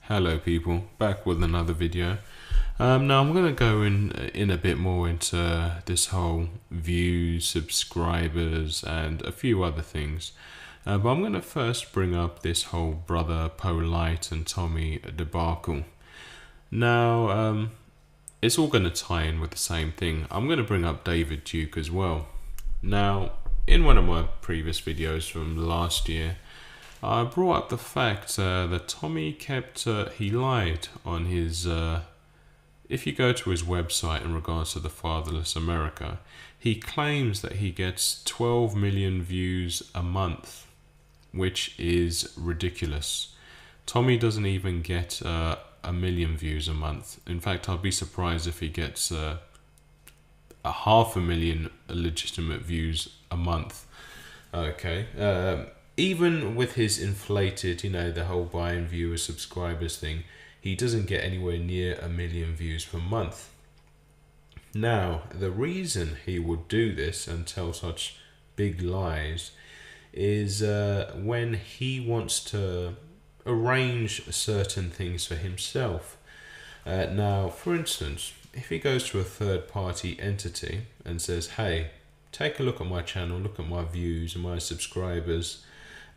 Hello people, back with another video. Now I'm going to go in a bit more into this whole views, subscribers and a few other things. But I'm going to first bring up this whole brother Polight and Tommy debacle. Now it's all going to tie in with the same thing. I'm going to bring up David Duke as well. Now in one of my previous videos from last year, I brought up the fact that Tommy he lied on his, if you go to his website in regards to the Fatherless America, he claims that he gets 12 million views a month, which is ridiculous. Tommy doesn't even get a million views a month. In fact, I'll be surprised if he gets a 500,000 legitimate views a month. Okay. Even with his inflated, the whole buying viewers, subscribers thing, he doesn't get anywhere near a million views per month. Now, the reason he would do this and tell such big lies is when he wants to arrange certain things for himself. Now, for instance, if he goes to a third-party entity and says, hey, take a look at my channel, look at my views and my subscribers.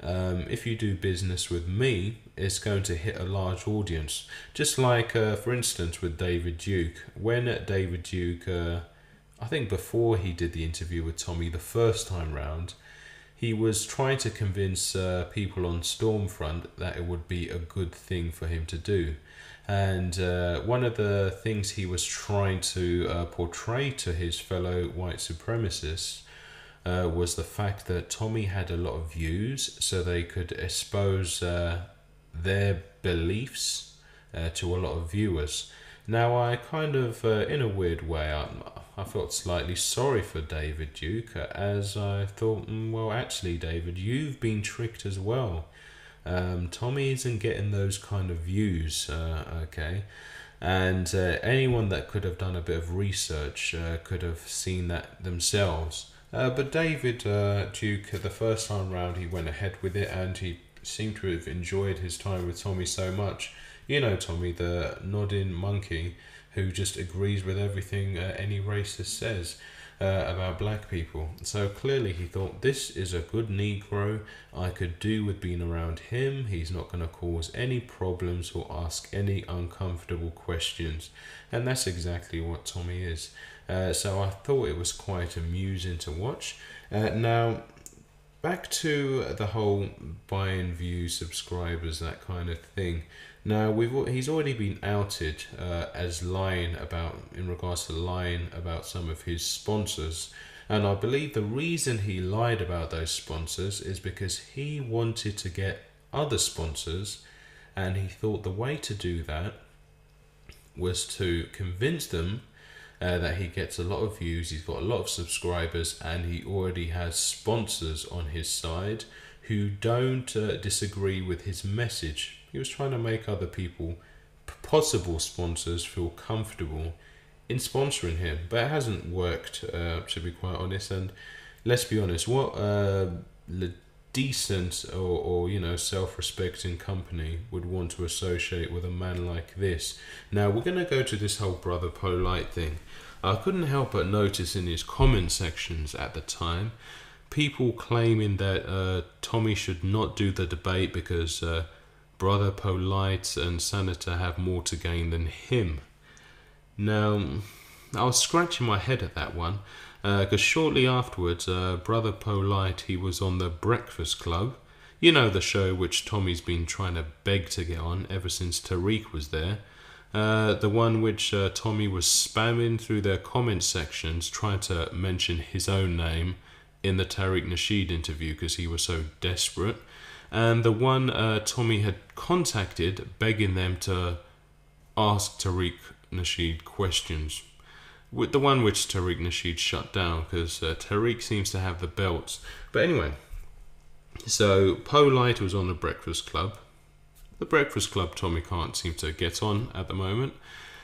If you do business with me, it's going to hit a large audience. Just like, for instance, with David Duke. When David Duke, I think before he did the interview with Tommy the first time round, he was trying to convince people on Stormfront that it would be a good thing for him to do. And one of the things he was trying to portray to his fellow white supremacists was the fact that Tommy had a lot of views, so they could expose their beliefs to a lot of viewers. Now, I kind of, in a weird way, I felt slightly sorry for David Duke, as I thought, well, actually, David, you've been tricked as well. Tommy isn't getting those kind of views, okay? And anyone that could have done a bit of research could have seen that themselves. But David Duke, the first time round, he went ahead with it, and he seemed to have enjoyed his time with Tommy so much. You know Tommy, the nodding monkey who just agrees with everything any racist says about black people. So clearly he thought, this is a good Negro, I could do with being around him, he's not going to cause any problems or ask any uncomfortable questions. And that's exactly what Tommy is. So I thought it was quite amusing to watch. Now, back to the whole buying views, subscribers, that kind of thing. Now, he's already been outed as lying in regards to lying about some of his sponsors. And I believe the reason he lied about those sponsors is because he wanted to get other sponsors, and he thought the way to do that was to convince them that he gets a lot of views, he's got a lot of subscribers, and he already has sponsors on his side who don't disagree with his message. He was trying to make other people, possible sponsors, feel comfortable in sponsoring him, but it hasn't worked, to be quite honest. And let's be honest, what decent or self-respecting company would want to associate with a man like this? Now we're going to go to this whole brother Polight thing. I couldn't help but notice in his comment sections at the time people claiming that Tommy should not do the debate because brother Polight and Senator have more to gain than him. Now I was scratching my head at that one, because shortly afterwards, brother Polight, he was on the Breakfast Club, the show which Tommy's been trying to beg to get on ever since Tariq was there, the one which Tommy was spamming through their comment sections, trying to mention his own name in the Tariq Nasheed interview because he was so desperate, and the one Tommy had contacted begging them to ask Tariq Nasheed questions. With the one which Tariq Nasheed shut down because Tariq seems to have the belts. But anyway, so Polight was on the Breakfast Club. The Breakfast Club Tommy can't seem to get on at the moment.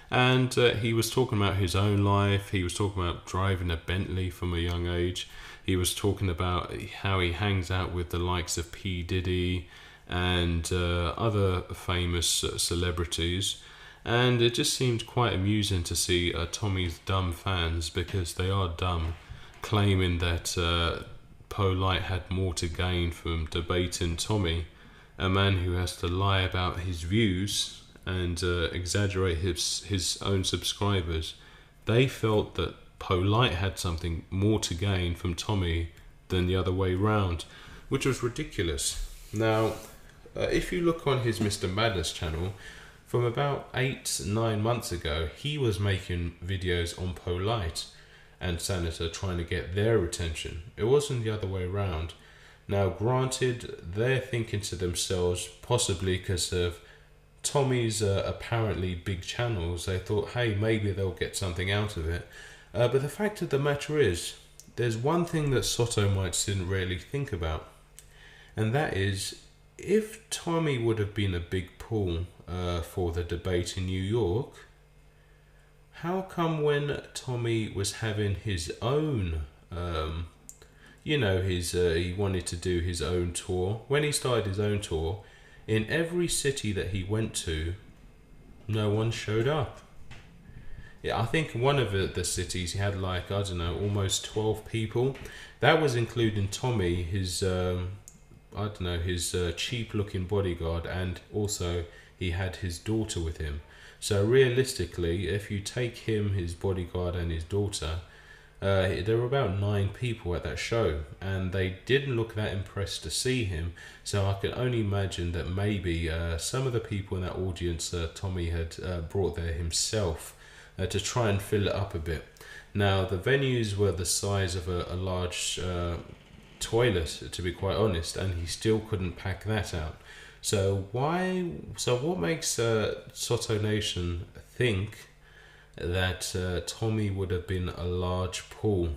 And he was talking about his own life. He was talking about driving a Bentley from a young age. He was talking about how he hangs out with the likes of P. Diddy and other famous celebrities. And it just seemed quite amusing to see Tommy's dumb fans, because they are dumb, claiming that Polight had more to gain from debating Tommy, a man who has to lie about his views and exaggerate his own subscribers. They felt that Polight had something more to gain from Tommy than the other way round, which was ridiculous. Now, if you look on his Mr. Madness channel, from about 8-9 months ago, he was making videos on Polight and Senator, trying to get their attention. It wasn't the other way around. Now, granted, they're thinking to themselves, possibly because of Tommy's apparently big channels, they thought, hey, maybe they'll get something out of it. But the fact of the matter is, there's one thing that Sotomites didn't really think about, and that is, if Tommy would have been a big pull for the debate in New York, how come when Tommy was having his own, he wanted to do his own tour, when he started his own tour, in every city that he went to, no one showed up? Yeah, I think one of the cities he had like, I don't know, almost 12 people. That was including Tommy, his, his cheap looking bodyguard, and also he had his daughter with him. So realistically, if you take him, his bodyguard and his daughter, there were about 9 people at that show, and they didn't look that impressed to see him. So I can only imagine that maybe some of the people in that audience Tommy had brought there himself to try and fill it up a bit. Now, the venues were the size of a large toilet, to be quite honest, and he still couldn't pack that out. So what makes Soto Nation think that Tommy would have been a large pull,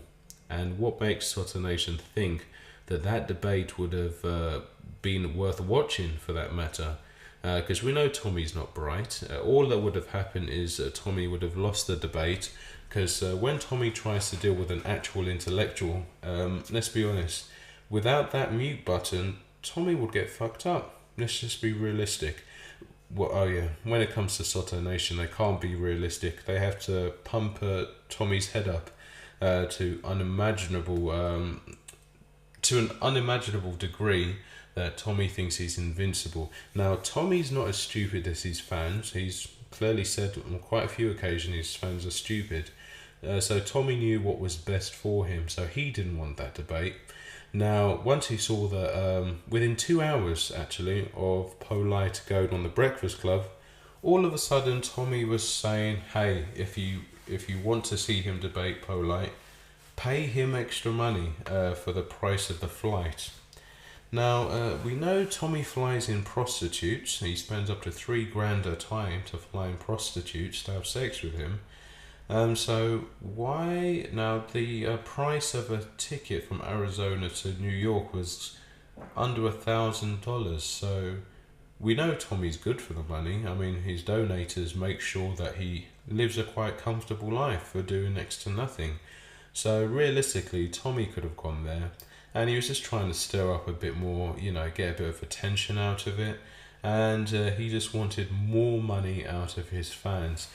and what makes Soto Nation think that that debate would have been worth watching, for that matter? Because we know Tommy's not bright. All that would have happened is Tommy would have lost the debate, because when Tommy tries to deal with an actual intellectual, let's be honest, without that mute button, Tommy would get fucked up. Let's just be realistic. Well, oh yeah, when it comes to Soto Nation, they can't be realistic. They have to pump Tommy's head up to an unimaginable degree that Tommy thinks he's invincible. Now, Tommy's not as stupid as his fans. He's clearly said on quite a few occasions his fans are stupid. So Tommy knew what was best for him, so he didn't want that debate. Now, once he saw that, within 2 hours, actually, of Polight going on the Breakfast Club, all of a sudden Tommy was saying, hey, if you want to see him debate Polight, pay him extra money for the price of the flight. Now, we know Tommy flies in prostitutes. He spends up to $3,000 a time to fly in prostitutes to have sex with him. So why now the price of a ticket from Arizona to New York was under $1,000. So we know Tommy's good for the money. I mean, his donators make sure that he lives a quite comfortable life for doing next to nothing. So realistically, Tommy could have gone there, and he was just trying to stir up a bit more, get a bit of attention out of it, and he just wanted more money out of his fans.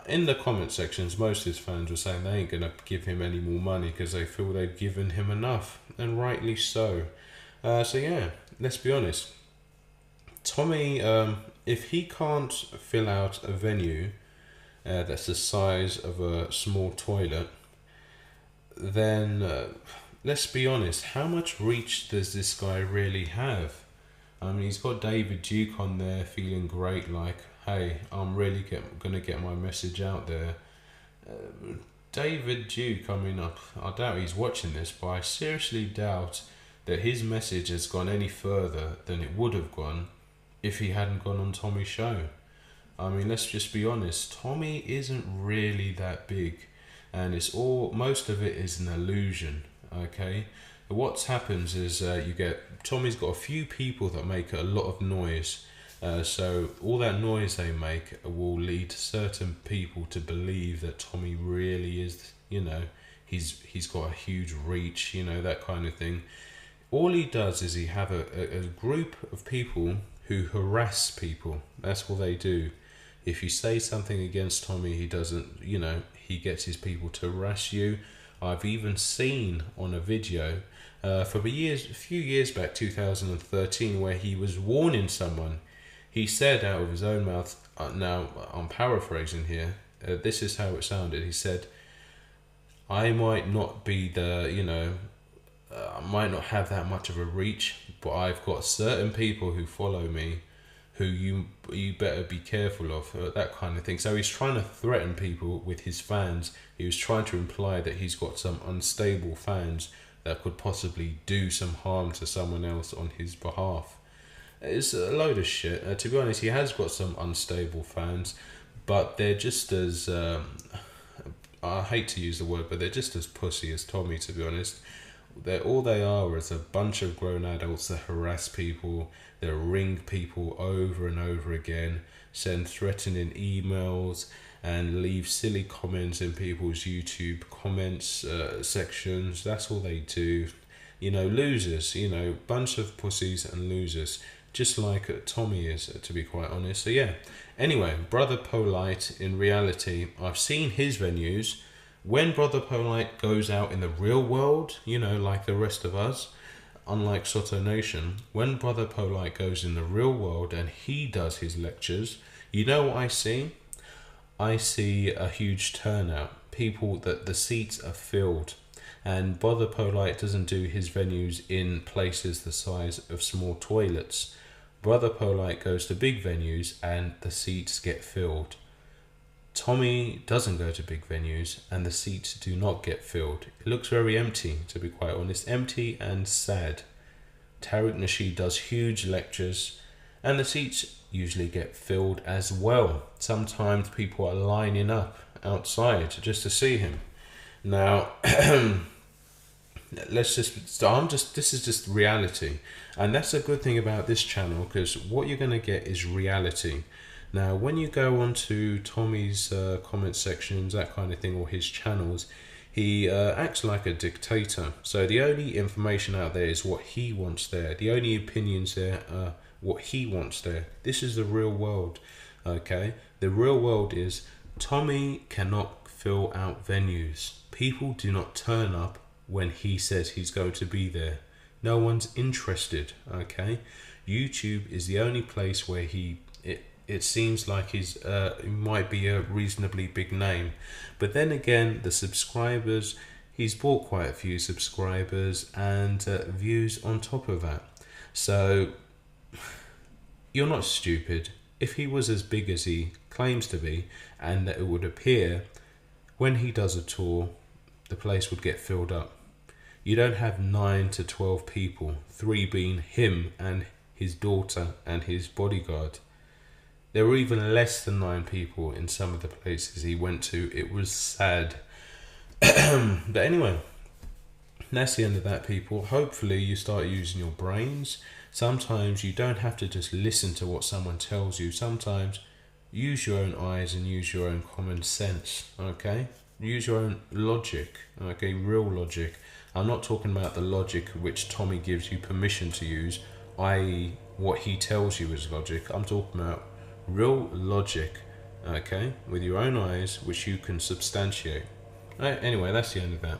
In the comment sections, most of his fans were saying they ain't going to give him any more money because they feel they've given him enough, and rightly so. So yeah, let's be honest. Tommy, if he can't fill out a venue that's the size of a small toilet, then let's be honest, how much reach does this guy really have? I mean, he's got David Duke on there feeling great, like, hey, I'm really going to get my message out there. David Duke, I mean, I doubt he's watching this, but I seriously doubt that his message has gone any further than it would have gone if he hadn't gone on Tommy's show. I mean, let's just be honest, Tommy isn't really that big, and most of it is an illusion, okay? What happens is Tommy's got a few people that make a lot of noise, so all that noise they make will lead certain people to believe that Tommy really is, he's got a huge reach, that kind of thing. all he does is he have a group of people who harass people. That's what they do. If you say something against Tommy, he doesn't, you know, he gets his people to harass you. I've even seen on a video from a few years back, 2013, where he was warning someone. He said out of his own mouth, now I'm paraphrasing here, this is how it sounded. He said, I might not be the, you know, I might not have that much of a reach, but I've got certain people who follow me who you better be careful of, that kind of thing. So he's trying to threaten people with his fans. He was trying to imply that he's got some unstable fans that could possibly do some harm to someone else on his behalf. It's a load of shit. To be honest, he has got some unstable fans, but they're just as, I hate to use the word, but they're just as pussy as Tommy, to be honest. All they are is a bunch of grown adults that harass people, that ring people over and over again, send threatening emails, and leave silly comments in people's YouTube comments sections. That's all they do. You know, losers, you know, bunch of pussies and losers, just like Tommy is, to be quite honest. So yeah, anyway, Brother Polight, in reality, I've seen his venues. When Brother Polight goes out in the real world, you know, like the rest of us, unlike Soto Nation, when Brother Polight goes in the real world and he does his lectures, you know what I see? I see a huge turnout. People that the seats are filled. And Brother Polight doesn't do his venues in places the size of small toilets. Brother Polight goes to big venues and the seats get filled. Tommy doesn't go to big venues and the seats do not get filled. It looks very empty, to be quite honest. Empty and sad. Tariq Nasheed does huge lectures and the seats usually get filled as well. Sometimes people are lining up outside just to see him. Now, this is just reality. And that's a good thing about this channel, because what you're going to get is reality. Now, when you go onto Tommy's comment sections, that kind of thing, or his channels, he acts like a dictator. So the only information out there is what he wants there. The only opinions there are what he wants there. This is the real world, okay? The real world is Tommy cannot fill out venues. People do not turn up when he says he's going to be there. No one's interested, okay? YouTube is the only place where it seems like he might be a reasonably big name. But then again, the subscribers, he's bought quite a few subscribers and views on top of that. So you're not stupid. If he was as big as he claims to be, and that it would appear when he does a tour, the place would get filled up. You don't have 9 to 12 people, 3 being him and his daughter and his bodyguard. There were even less than 9 people in some of the places he went to. It was sad. But anyway, that's the end of that, people. Hopefully you start using your brains. Sometimes you don't have to just listen to what someone tells you. Sometimes use your own eyes and use your own common sense, okay? Use your own logic, okay? Real logic. I'm not talking about the logic which Tommy gives you permission to use, i.e. what he tells you is logic. I'm talking about real logic, okay, with your own eyes, which you can substantiate. Anyway, that's the end of that.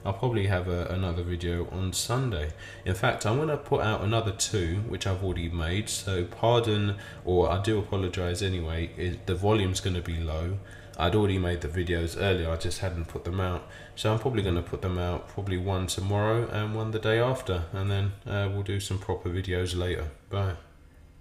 I'll probably have another video on Sunday. In fact, I'm going to put out another 2, which I've already made, so pardon, or I do apologise anyway, the volume's going to be low. I'd already made the videos earlier, I just hadn't put them out. So I'm probably going to put them out, probably one tomorrow and one the day after, and then we'll do some proper videos later. Bye.